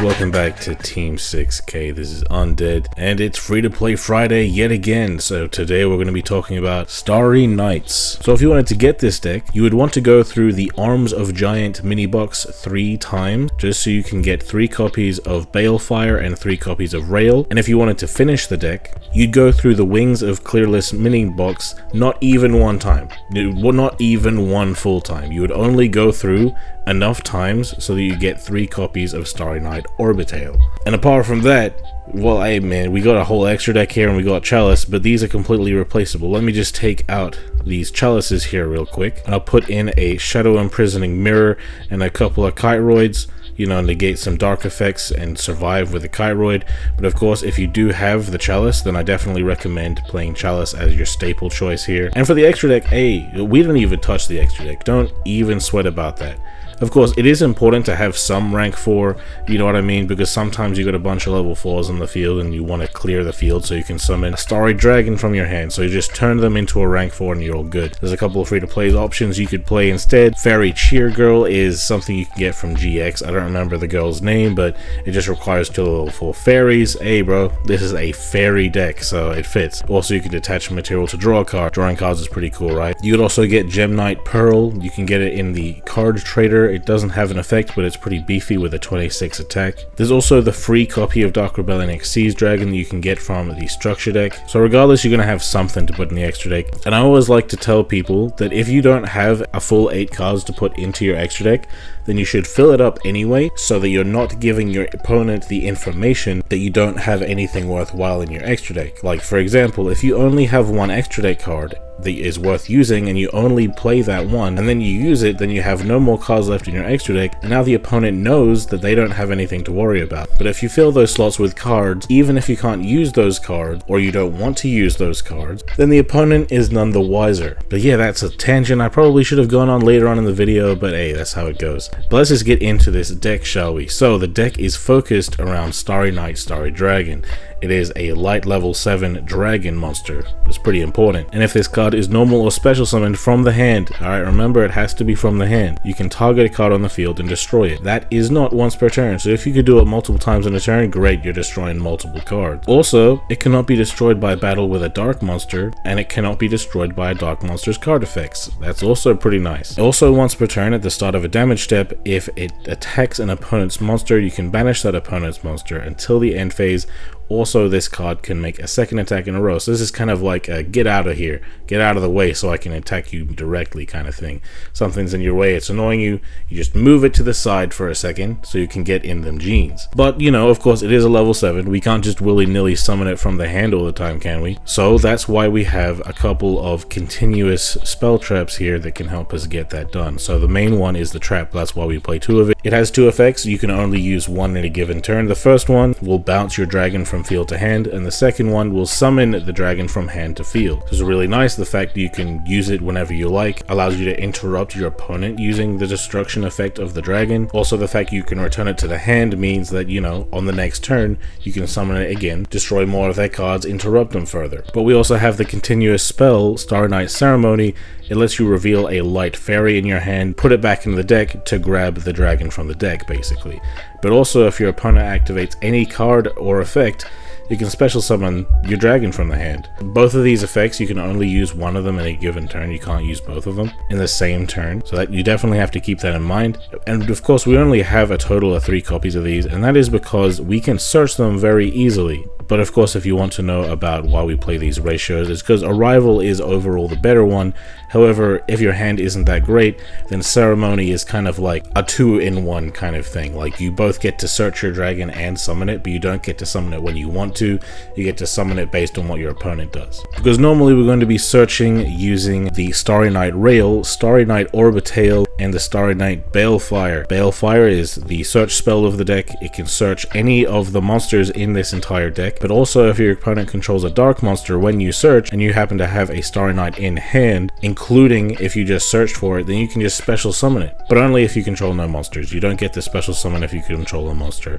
welcome back to Team 6K. This is Undead, and it's Free to Play Friday yet again. So today we're going to be talking about Starry Nights. So if you wanted to get this deck, you would want to go through the Arms of Giant mini box 3 times, just so you can get 3 copies of Balefire and 3 copies of Rail. And if you wanted to finish the deck, you'd go through the Wings of Clearless mini box not even one time. Not even one full time. You would only go through enough times so that you get 3 copies of Starry Night Orbitail. And apart from that, well, hey man, we got a whole extra deck here and we got Chalice, but these are completely replaceable. Let me just take out these Chalices here real quick, and I'll put in a Shadow Imprisoning Mirror and a couple of Chiroids, you know, negate some dark effects and survive with a Chiroid. But of course, if you do have the Chalice, then I definitely recommend playing Chalice as your staple choice here. And for the extra deck, hey, we don't even touch the extra deck. Don't even sweat about that. Of course, it is important to have some rank 4, you know what I mean, because sometimes you got a bunch of level 4s on the field and you want to clear the field so you can summon a Starry Dragon from your hand. So you just turn them into a rank 4 and you're all good. There's a couple of free-to-play options you could play instead. Fairy Cheer Girl is something you can get from GX. I don't remember the girl's name, but it just requires 2 level 4 fairies. Hey bro, this is a fairy deck, so it fits. Also, you can detach material to draw a card. Drawing cards is pretty cool, right? You could also get Gem Knight Pearl. You can get it in the Card Trader. It doesn't have an effect, but it's pretty beefy with a 26 attack. There's also the free copy of Dark Rebellion Xyz Dragon that you can get from the structure deck. So regardless, you're going to have something to put in the extra deck. And I always like to tell people that if you don't have a full 8 cards to put into your extra deck, then you should fill it up anyway, so that you're not giving your opponent the information that you don't have anything worthwhile in your extra deck. Like for example, if you only have 1 extra deck card that is worth using and you only play that one and then you use it, then you have no more cards left in your extra deck, and now the opponent knows that they don't have anything to worry about. But if you fill those slots with cards, even if you can't use those cards or you don't want to use those cards, then the opponent is none the wiser. But yeah, that's a tangent I probably should have gone on later on in the video, but hey, that's how it goes. But let's just get into this deck, shall we? So the deck is focused around Starry Night, Starry Dragon. It is a light level 7 dragon monster. It's pretty important. And if this card is normal or special summoned from the hand, alright, remember it has to be from the hand, you can target a card on the field and destroy it. That is not once per turn, so if you could do it multiple times in a turn, great, you're destroying multiple cards. Also, it cannot be destroyed by battle with a dark monster, and it cannot be destroyed by a dark monster's card effects. That's also pretty nice. Also, once per turn at the start of a damage step, if it attacks an opponent's monster, you can banish that opponent's monster until the end phase. Also, this card can make a 2nd attack in a row, so this is kind of like a get out of here, get out of the way so I can attack you directly kind of thing. Something's in your way, it's annoying you, you just move it to the side for a second so you can get in them genes. But you know, of course, it is a level 7, we can't just willy-nilly summon it from the hand all the time, can we? So that's why we have a couple of continuous spell traps here that can help us get that done. So the main one is the trap, that's why we play 2 of it. It has 2 effects, you can only use 1 in a given turn. The first one will bounce your dragon from field to hand, and the second one will summon the dragon from hand to field. This is really nice. The fact that you can use it whenever you like allows you to interrupt your opponent using the destruction effect of the dragon. Also, the fact you can return it to the hand means that, you know, on the next turn you can summon it again, destroy more of their cards, interrupt them further. But we also have the continuous spell Starry Night Ceremony. It lets you reveal a light fairy in your hand, put it back in the deck to grab the dragon from the deck basically. But also, if your opponent activates any card or effect, you can special summon your dragon from the hand. Both of these effects, you can only use one of them in a given turn. You can't use both of them in the same turn, so that you definitely have to keep that in mind. And of course, we only have a total of 3 copies of these, and that is because we can search them very easily. But of course, if you want to know about why we play these ratios, it's because Arrival is overall the better one. However, if your hand isn't that great, then Ceremony is kind of like a 2-in-1 kind of thing. Like, you both get to search your dragon and summon it, but you don't get to summon it when you want to. You get to summon it based on what your opponent does. Because normally we're going to be searching using the Starry Night Rail, Starry Night Orbitail, and the Starry Night Balefire. Balefire is the search spell of the deck. It can search any of the monsters in this entire deck, but also if your opponent controls a dark monster when you search and you happen to have a Starry Night in hand, including if you just searched for it, then you can just special summon it, but only if you control no monsters. You don't get the special summon if you control a monster.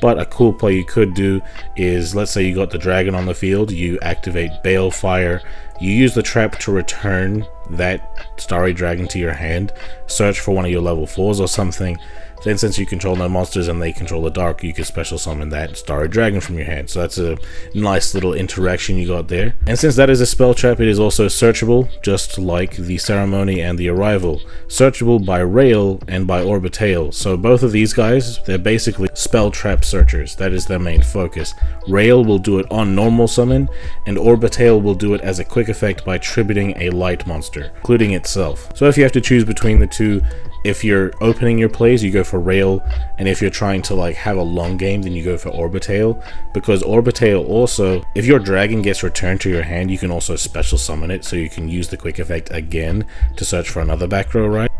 But a cool play you could do is, let's say you got the dragon on the field, you activate Balefire You use the trap to return that Starry Dragon to your hand, search for one of your level 4s or something. Then since you control no monsters and they control the dark, you can special summon that Starry Dragon from your hand. So that's a nice little interaction you got there. And since that is a spell trap, it is also searchable, just like the Ceremony and the Arrival. Searchable by Rail and by Orbitail. So both of these guys, they're basically spell trap searchers. That is their main focus. Rail will do it on normal summon, and Orbitail will do it as a quick effect by tributing a light monster, including itself. So if you have to choose between the two, if you're opening your plays, you go for Rail, and if you're trying to like have a long game, then you go for Orbitail, because Orbitail also, if your dragon gets returned to your hand, you can also special summon it, so you can use the quick effect again to search for another back row, right?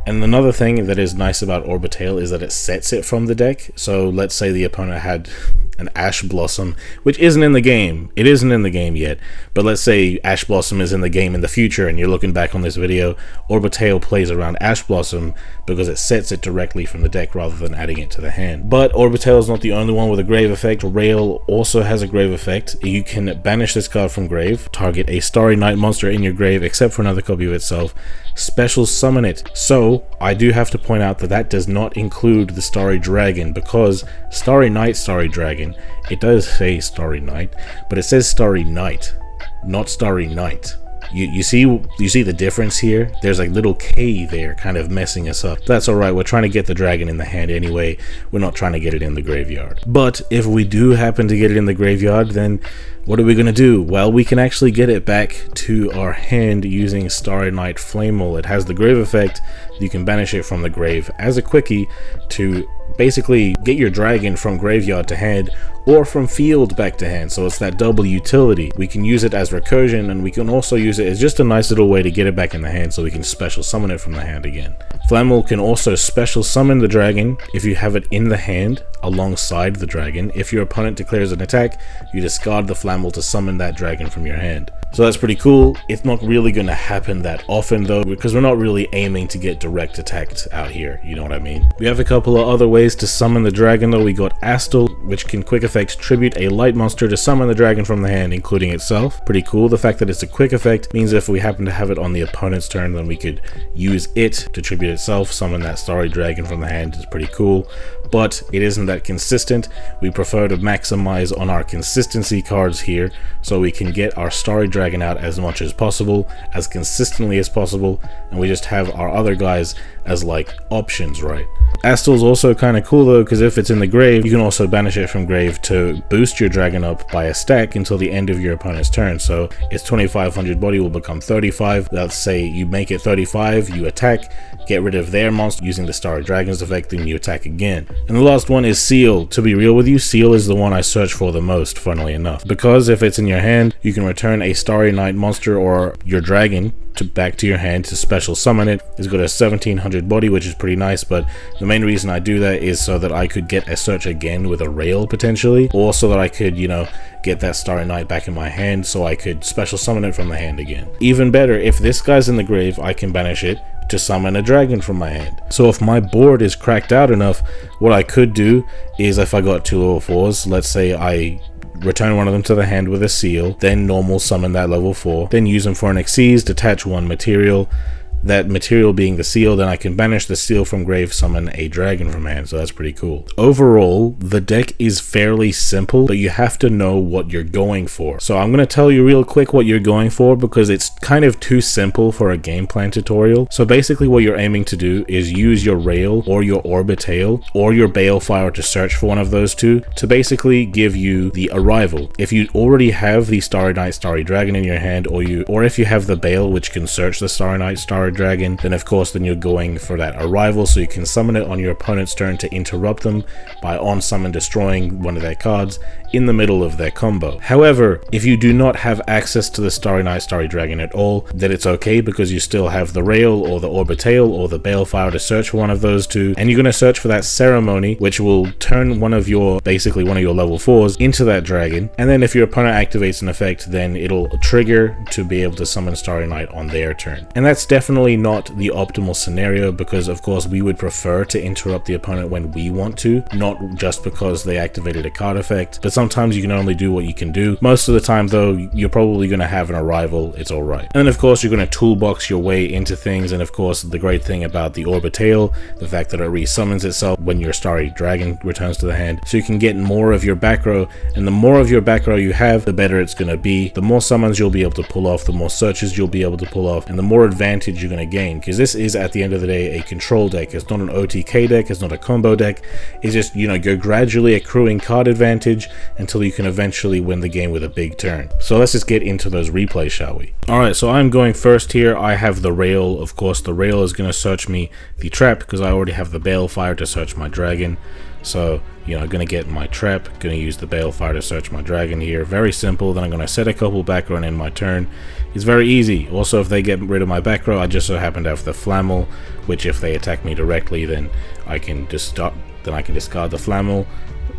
And another thing that is nice about Orbitail is that it sets it from the deck. So let's say the opponent had an Ash Blossom, which isn't in the game. It isn't in the game yet, but let's say Ash Blossom is in the game in the future and you're looking back on this video. Orbitail plays around Ash Blossom because it sets it directly from the deck rather than adding it to the hand. But Orbitail is not the only one with a grave effect. Rail also has a grave effect. You can banish this card from grave, target a Starry Night monster in your grave except for another copy of itself, special summon it. So I do have to point out that that does not include the Starry Dragon, because Starry Night, Starry Dragon, it does say Starry Night, but it says Starry Night, not Starry Night. You see the difference here? There's a little K there kind of messing us up. That's alright, we're trying to get the dragon in the hand anyway. We're not trying to get it in the graveyard. But if we do happen to get it in the graveyard, then what are we going to do? Well, we can actually get it back to our hand using Starry Night Flamel. It has the grave effect. You can banish it from the grave as a quickie to basically get your dragon from graveyard to hand or from field back to hand. So it's that double utility. We can use it as recursion, and we can also use it as just a nice little way to get it back in the hand so we can special summon it from the hand again. Flamel can also special summon the dragon if you have it in the hand alongside the dragon. If your opponent declares an attack, you discard the Flamel to summon that dragon from your hand. So that's pretty cool. It's not really going to happen that often though, because we're not really aiming to get direct attacked out here, you know what I mean? We have a couple of other ways to summon the dragon though. We got Astal, which can quick effect tribute a light monster to summon the dragon from the hand, including itself. Pretty cool. The fact that it's a quick effect means if we happen to have it on the opponent's turn, then we could use it to tribute itself, summon that Starry Dragon from the hand. It's pretty cool, but it isn't that consistent. We prefer to maximize on our consistency cards here, so we can get our Starry Dragon out as much as possible, as consistently as possible, and we just have our other guys as like options, right? Astal's also kind of cool though, because if it's in the grave, you can also banish it from grave to boost your dragon up by a stack until the end of your opponent's turn. So its 2500 body will become 35. Let's say you make it 35, you attack, get rid of their monster using the Starry Dragon's effect, then you attack again. And the last one is Seal. To be real with you, Seal is the one I search for the most, funnily enough, because if it's in your hand, you can return a Starry Night monster or your dragon back to your hand to special summon it. It's got a 1700 body, which is pretty nice, but the main reason I do that is so that I could get a search again with a Rail potentially, or so that I could, you know, get that Starry Night back in my hand so I could special summon it from the hand again. Even better, if this guy's in the grave, I can banish it to summon a dragon from my hand. So if my board is cracked out enough, what I could do is, if I got 2 level 4s, let's say I return one of them to the hand with a Seal, then normal summon that level 4, then use them for an Xyz, detach one material, that material being the Seal, then I can banish the Seal from grave, summon a dragon from hand. So that's pretty cool. Overall, the deck is fairly simple, but you have to know what you're going for. So I'm going to tell you real quick what you're going for, because it's kind of too simple for a game plan tutorial. So basically what you're aiming to do is use your Rail or your Orbitail or your Balefire to search for one of those two to basically give you the Arrival. If you already have the Starry Night Starry Dragon in your hand, or if you have the Bale, which can search the Starry Night Starry Dragon, then of course then you're going for that Arrival, so you can summon it on your opponent's turn to interrupt them by on summon destroying one of their cards in the middle of their combo. However, if you do not have access to the Starry Night Starry Dragon at all, then it's okay, because you still have the Rail or the Orbitail or the Balefire to search for one of those two, and you're going to search for that Ceremony, which will turn one of your level 4s into that dragon, and then if your opponent activates an effect, then it'll trigger to be able to summon Starry Night on their turn. And that's definitely not the optimal scenario, because of course we would prefer to interrupt the opponent when we want to, not just because they activated a card effect. But sometimes you can only do what you can do. Most of the time though, you're probably going to have an arrival. It's alright. And then of course you're going to toolbox your way into things, and of course the great thing about the Orbitail, the fact that it resummons itself when your Starry Dragon returns to the hand, so you can get more of your back row, and the more of your back row you have, the better it's going to be. The more summons you'll be able to pull off, the more searches you'll be able to pull off, and the more advantage you're going to gain, because this is at the end of the day a control deck. It's not an OTK deck, it's not a combo deck. It's just, you know, you're gradually accruing card advantage until you can eventually win the game with a big turn. So let's just get into those replays, shall we? Alright, so I'm going first here. I have the rail. Of course the rail is going to search me the trap because I already have the Balefire to search my dragon. So, you know, I'm going to get my trap, going to use the Balefire to search my dragon here. Very simple. Then I'm going to set a couple back row in my turn. It's very easy. Also, if they get rid of my back row, I just so happen to have the Flammel, which if they attack me directly, then I can discard the Flammel,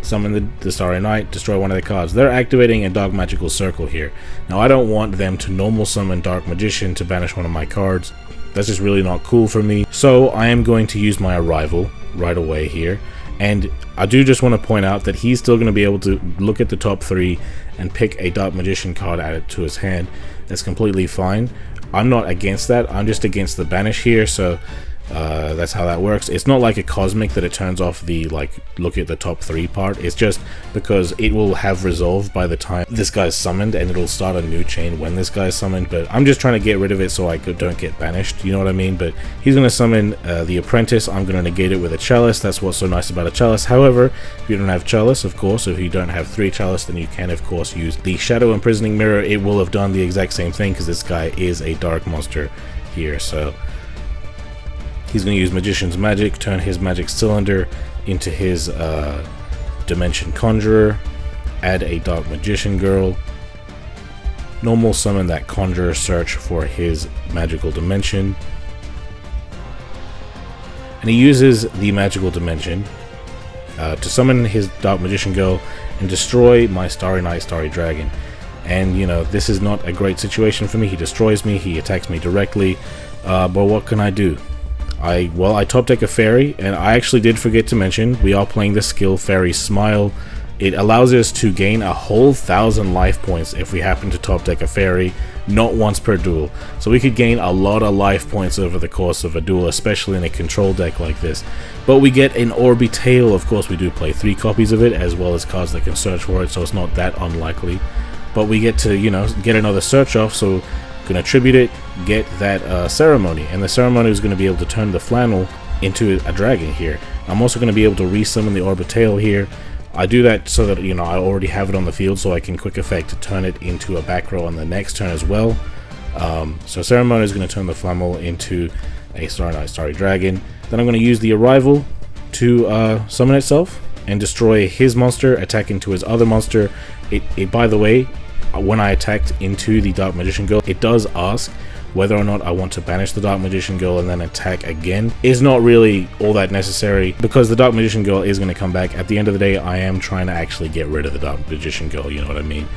summon the Starry Knight, destroy one of the cards. They're activating a Dark Magical Circle here. Now, I don't want them to normal summon Dark Magician to banish one of my cards. That's just really not cool for me. So I am going to use my Arrival right away here. And I do just want to point out that he's still going to be able to look at the top 3 and pick a Dark Magician card, add it to his hand. That's completely fine. I'm not against that. I'm just against the banish here. So that's how that works. It's not like a Cosmic that it turns off the like look at the top 3 part. It's just because it will have resolved by the time this guy's summoned, and it'll start a new chain when this guy's summoned. But I'm just trying to get rid of it so I don't get banished, you know what I mean? But he's going to summon the Apprentice. I'm going to negate it with a Chalice. That's what's so nice about a Chalice. However, if you don't have Chalice, of course, if you don't have 3 Chalice, then you can of course use the Shadow Imprisoning Mirror. It will have done the exact same thing because this guy is a dark monster here. So he's going to use Magician's Magic, turn his Magic Cylinder into his Dimension Conjurer, add a Dark Magician Girl, normal summon that Conjurer, search for his Magical Dimension, and he uses the Magical Dimension to summon his Dark Magician Girl and destroy my Starry Knight, Starry Dragon. And you know, this is not a great situation for me. He destroys me, he attacks me directly, but what can I do? I top deck a fairy, and I actually did forget to mention we are playing the skill Fairy Smile. It allows us to gain a whole 1,000 life points if we happen to top deck a fairy, not once per duel. So we could gain a lot of life points over the course of a duel, especially in a control deck like this. But we get an Orbitail. Of course we do play 3 copies of it, as well as cards that can search for it, so it's not that unlikely. But we get to, you know, get another search off, so gonna attribute it, get that ceremony, and the ceremony is going to be able to turn the Flannel into a dragon here. I'm also going to be able to resummon the Orbitail here. I do that so that, you know, I already have it on the field, so I can quick effect turn it into a back row on the next turn as well. So ceremony is going to turn the Flammel into a Starry Knight, Starry Dragon. Then I'm going to use the Arrival to summon itself and destroy his monster, attack into his other monster. It by the way, when I attacked into the Dark Magician Girl, it does ask whether or not I want to banish the Dark Magician Girl and then attack again. It's not really all that necessary because the Dark Magician Girl is going to come back. At the end of the day, I am trying to actually get rid of the Dark Magician Girl, you know what I mean?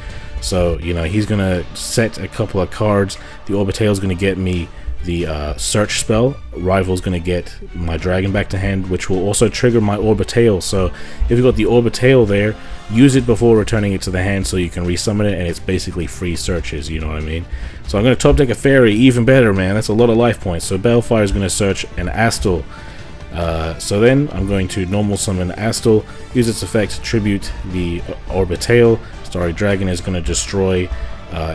So, you know, he's going to set a couple of cards. The Orbitail is going to get me the search spell. Rival's going to get my dragon back to hand, which will also trigger my Orbitail. So if you've got the Orbitail there, use it before returning it to the hand so you can resummon it, and it's basically free searches, you know what I mean? So I'm going to top deck a fairy, even better, man. That's a lot of life points. So Balefire is going to search an Astal. So then I'm going to normal summon Astal, use its effect to tribute the Orbitail. Starry Dragon is going to destroy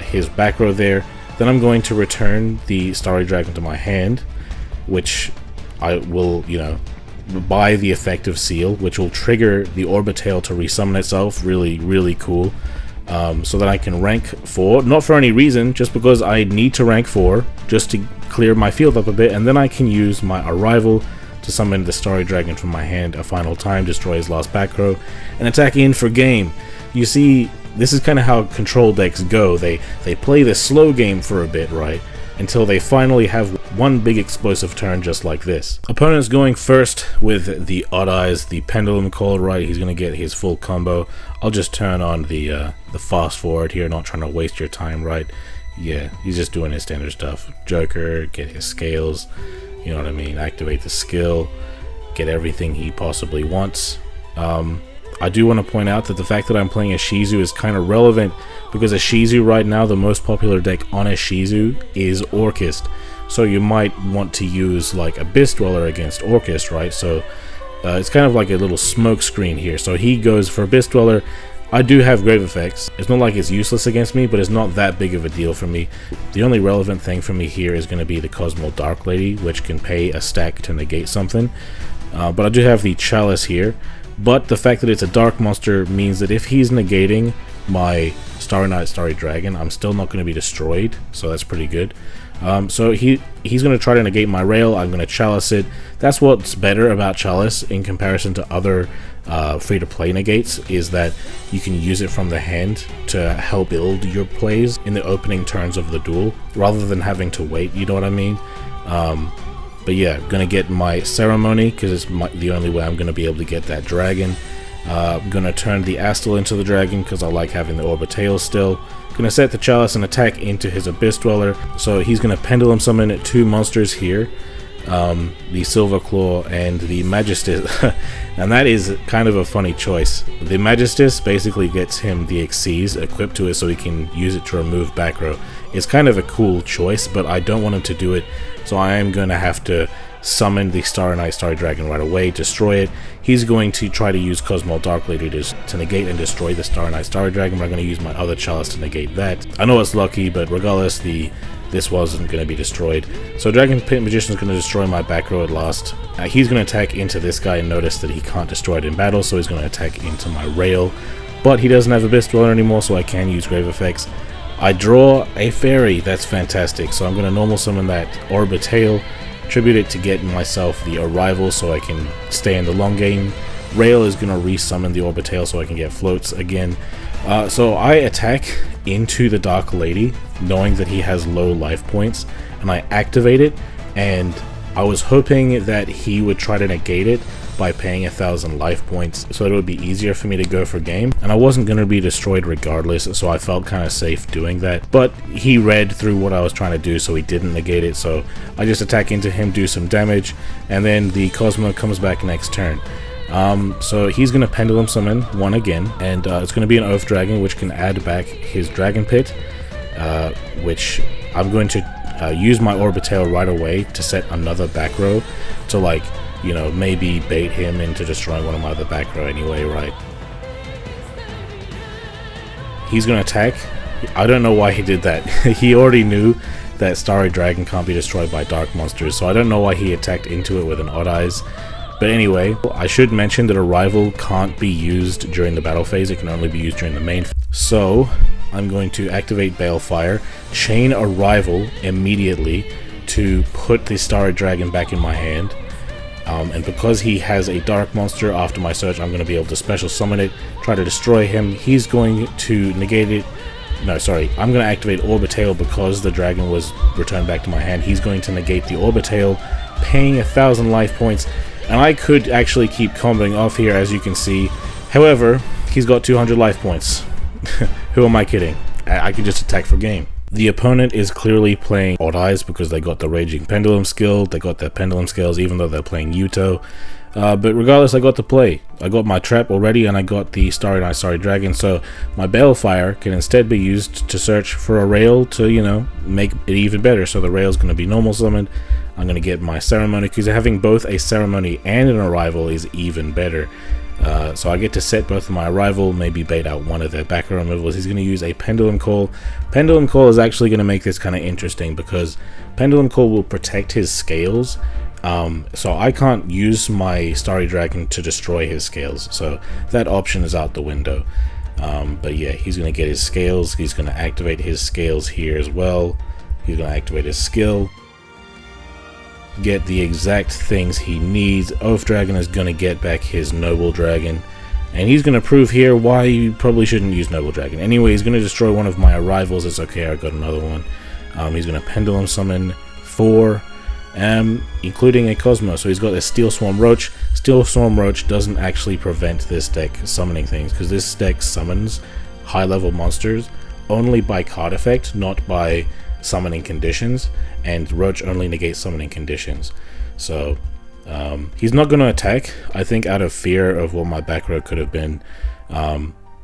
his back row there. Then I'm going to return the Starry Dragon to my hand, which I will, you know, buy the effect of Seal, which will trigger the Orbitail to resummon itself. Really, really cool. So that I can rank 4, not for any reason, just because I need to rank 4, just to clear my field up a bit, and then I can use my Arrival to summon the Starry Dragon from my hand a final time, destroy his last back row, and attack in for game. You see, this is kind of how control decks go. They play the slow game for a bit, right? Until they finally have one big explosive turn just like this. Opponent's going first with the Odd Eyes, the Pendulum Call, right? He's going to get his full combo. I'll just turn on the fast forward here, not trying to waste your time, right? Yeah, he's just doing his standard stuff. Joker, get his scales, you know what I mean? Activate the skill, get everything he possibly wants. I do want to point out that the fact that I'm playing a Shizu is kind of relevant, because a Shizu right now, the most popular deck on a Shizu is Orchist. So you might want to use like Abyss Dweller against Orchist, right? So it's kind of like a little smoke screen here. So he goes for Abyss Dweller. I do have grave effects. It's not like it's useless against me, but it's not that big of a deal for me. The only relevant thing for me here is going to be the Cosmo Dark Lady, which can pay a stack to negate something. But I do have the Chalice here. But the fact that it's a dark monster means that if he's negating my Starry Night, Starry Dragon, I'm still not going to be destroyed. So that's pretty good. So he's going to try to negate my rail. I'm going to Chalice it. That's what's better about Chalice in comparison to other free-to-play negates, is that you can use it from the hand to help build your plays in the opening turns of the duel, rather than having to wait, you know what I mean? But yeah, I'm going to get my Ceremony, because it's the only way I'm going to be able to get that dragon. I'm going to turn the Astal into the dragon, because I like having the Orbitail still. Going to set the Chalice and attack into his Abyss Dweller. So he's going to Pendulum Summon 2 monsters here. The Silver Claw and the Magistus. And that is kind of a funny choice. The Magistus basically gets him the Xyz equipped to it, so he can use it to remove back row. It's kind of a cool choice, but I don't want him to do it, so I am going to have to summon the Starry Night, Starry Dragon right away, destroy it. He's going to try to use Cosmo Dark Lady to negate and destroy the Starry Night, Starry Dragon, but I'm going to use my other Chalice to negate that. I know it's lucky, but regardless, this wasn't going to be destroyed. So Dragon Pit Magician is going to destroy my back row at last. He's going to attack into this guy and notice that he can't destroy it in battle, so he's going to attack into my rail. But he doesn't have Abyss Dweller anymore, so I can use Grave Effects. I draw a fairy. That's fantastic. So I'm going to normal summon that Orbitail, tribute it to get myself the Arrival so I can stay in the long game. Rail is going to resummon the Orbitail so I can get floats again. So I attack into the Dark Lady, knowing that he has low life points, and I activate it, and I was hoping that he would try to negate it by paying 1,000 life points, so it would be easier for me to go for game, and I wasn't going to be destroyed regardless, so I felt kind of safe doing that. But he read through what I was trying to do, so he didn't negate it, so I just attack into him, do some damage, and then the Cosmo comes back next turn. So he's going to Pendulum Summon 1 again, and it's going to be an Oath Dragon, which can add back his Dragon Pit, which I'm going to use my Orbitail right away to set another back row to, like, you know, maybe bait him into destroying one of my other back row anyway, right? He's going to attack. I don't know why he did that. He already knew that Starry Dragon can't be destroyed by dark monsters, so I don't know why he attacked into it with an Odd Eyes. But anyway, I should mention that Arrival can't be used during the battle phase, it can only be used during the main phase. So I'm going to activate Balefire, chain Arrival immediately to put the Starry Dragon back in my hand. And because he has a dark monster after my search, I'm going to be able to special summon it, try to destroy him. He's going to negate it. No, sorry, I'm going to activate Orbitail because the dragon was returned back to my hand. He's going to negate the Orbitail, paying 1,000 life points. And I could actually keep comboing off here, as you can see. However, he's got 200 life points. Who am I kidding? I could just attack for game. The opponent is clearly playing Odd Eyes because they got the Raging Pendulum skill. They got their Pendulum skills even though they're playing Yugioh. But regardless, I got to play. I got my trap already and I got the Starry Night, Starry Dragon. So my Balefire can instead be used to search for a rail to, you know, make it even better. So the rail is going to be normal summoned. I'm going to get my Ceremony because having both a Ceremony and an Arrival is even better. So I get to set both of my Arrival, maybe bait out one of their back row removals. He's going to use a Pendulum Call. Pendulum Call is actually going to make this kind of interesting because Pendulum Call will protect his scales. So I can't use my Starry Dragon to destroy his scales. So that option is out the window. But yeah, he's going to get his scales. He's going to activate his scales here as well. He's going to activate his skill. Get the exact things he needs. Oath Dragon is going to get back his Noble Dragon, and he's going to prove here why you probably shouldn't use Noble Dragon. Anyway, he's going to destroy one of my Arrivals. It's okay, I got another one. He's going to Pendulum Summon 4, including a Cosmo. So he's got a Steel Swarm Roach. Steel Swarm Roach doesn't actually prevent this deck summoning things, because this deck summons high level monsters only by card effect, not by summoning conditions, and Roach only negates summoning conditions. So He's not going to attack, I think, out of fear of what my back row could have been.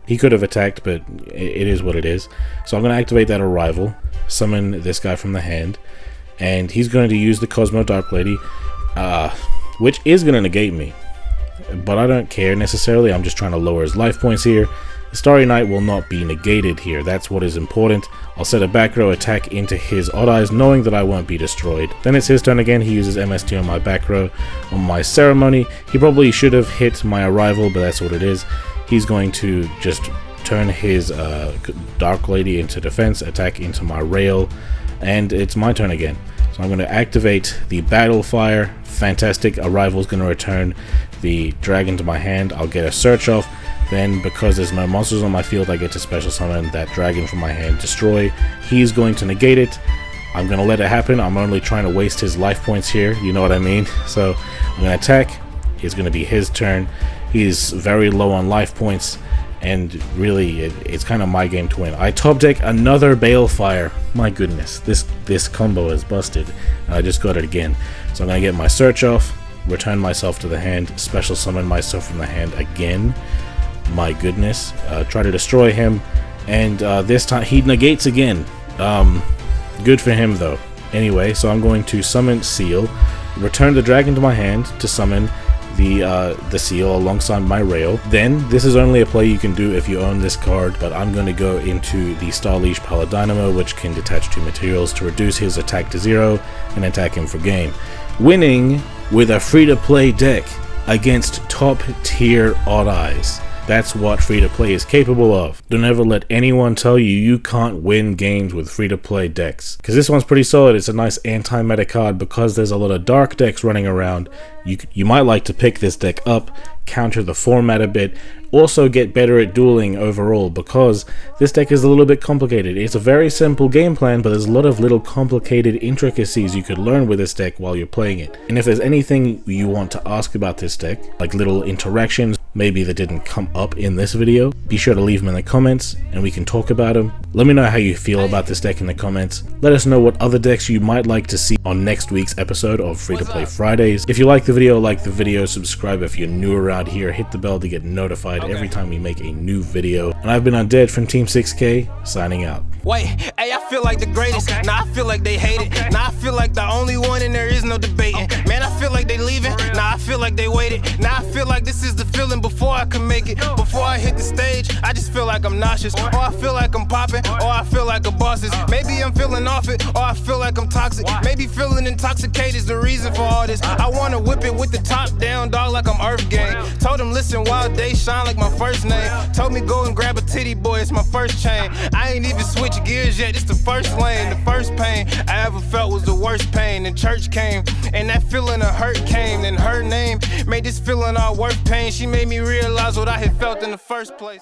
He could have attacked, but it is what it is. So I'm going to activate that arrival, summon this guy from the hand, and he's going to use the Cosmo Dark Lady, which is going to negate me. But I don't care necessarily, I'm just trying to lower his life points here. The Starry Knight will not be negated here, that's what is important. I'll set a back row attack into his Odd Eyes, knowing that I won't be destroyed. Then it's his turn again, he uses MST on my back row. On my Ceremony, he probably should have hit my arrival, but that's what it is. He's going to just turn his Dark Lady into defense, attack into my rail, and it's my turn again. So I'm going to activate the Battle Fire. Fantastic, arrival is going to return the dragon to my hand. I'll get a search off. Then, because there's no monsters on my field, I get to special summon that dragon from my hand, destroy. He's going to negate it. I'm going to let it happen. I'm only trying to waste his life points here, you know what I mean? So I'm going to attack. It's going to be his turn. He's very low on life points, and really it's kind of my game to win. I top deck another Balefire. My goodness, this combo is busted, and I just got it again. So I'm going to get my search off, return myself to the hand, special summon myself from the hand again. My goodness, try to destroy him, and this time he negates again. Good for him though. Anyway, so I'm going to summon Seal, return the dragon to my hand to summon the Seal alongside my rail. Then this is only a play you can do if you own this card, but I'm going to go into the Star Leash Paladynamo, which can detach 2 materials to reduce his attack to 0 and attack him for game, winning with a free-to-play deck against top tier Odd Eyes. That's what free-to-play is capable of. Don't ever let anyone tell you you can't win games with free-to-play decks. Because this one's pretty solid. It's a nice anti-meta card because there's a lot of dark decks running around. You might like to pick this deck up, counter the format a bit, also get better at dueling overall, because this deck is a little bit complicated. It's a very simple game plan, but there's a lot of little complicated intricacies you could learn with this deck while you're playing it. And if there's anything you want to ask about this deck, like little interactions, maybe that didn't come up in this video, be sure to leave them in the comments and we can talk about them. Let me know how you feel about this deck in the comments. Let us know what other decks you might like to see on next week's episode of Free to Play Fridays. If you like the video, subscribe if you're new around here, hit the bell to get notified every time we make a new video. And I've been Undead from Team 6K, signing out. Wait, hey, I feel like the greatest. Now I feel like they hate it. Now I feel like the only one and there is no debating. Man, I feel like they leaving. Now I feel like they waited. Now I feel like this is the feeling before I can make it. Before I hit the stage, I just feel like I'm nauseous. Or I feel like I'm popping. Or I feel like a boss is. Maybe I'm feeling off it. Or I feel like I'm toxic. Maybe feeling intoxicated is the reason for all this. I wanna whip it with the top down, dog, like I'm Earth Gang. Told him, listen, wild day shine like my first name. Told me go and grab a titty boy, it's my first chain. I ain't even switch gears yet, it's the first lane. The first pain I ever felt was the worst pain. And church came, and that feeling of hurt came. And her name made this feeling all worth pain. She made me realize what I had felt in the first place.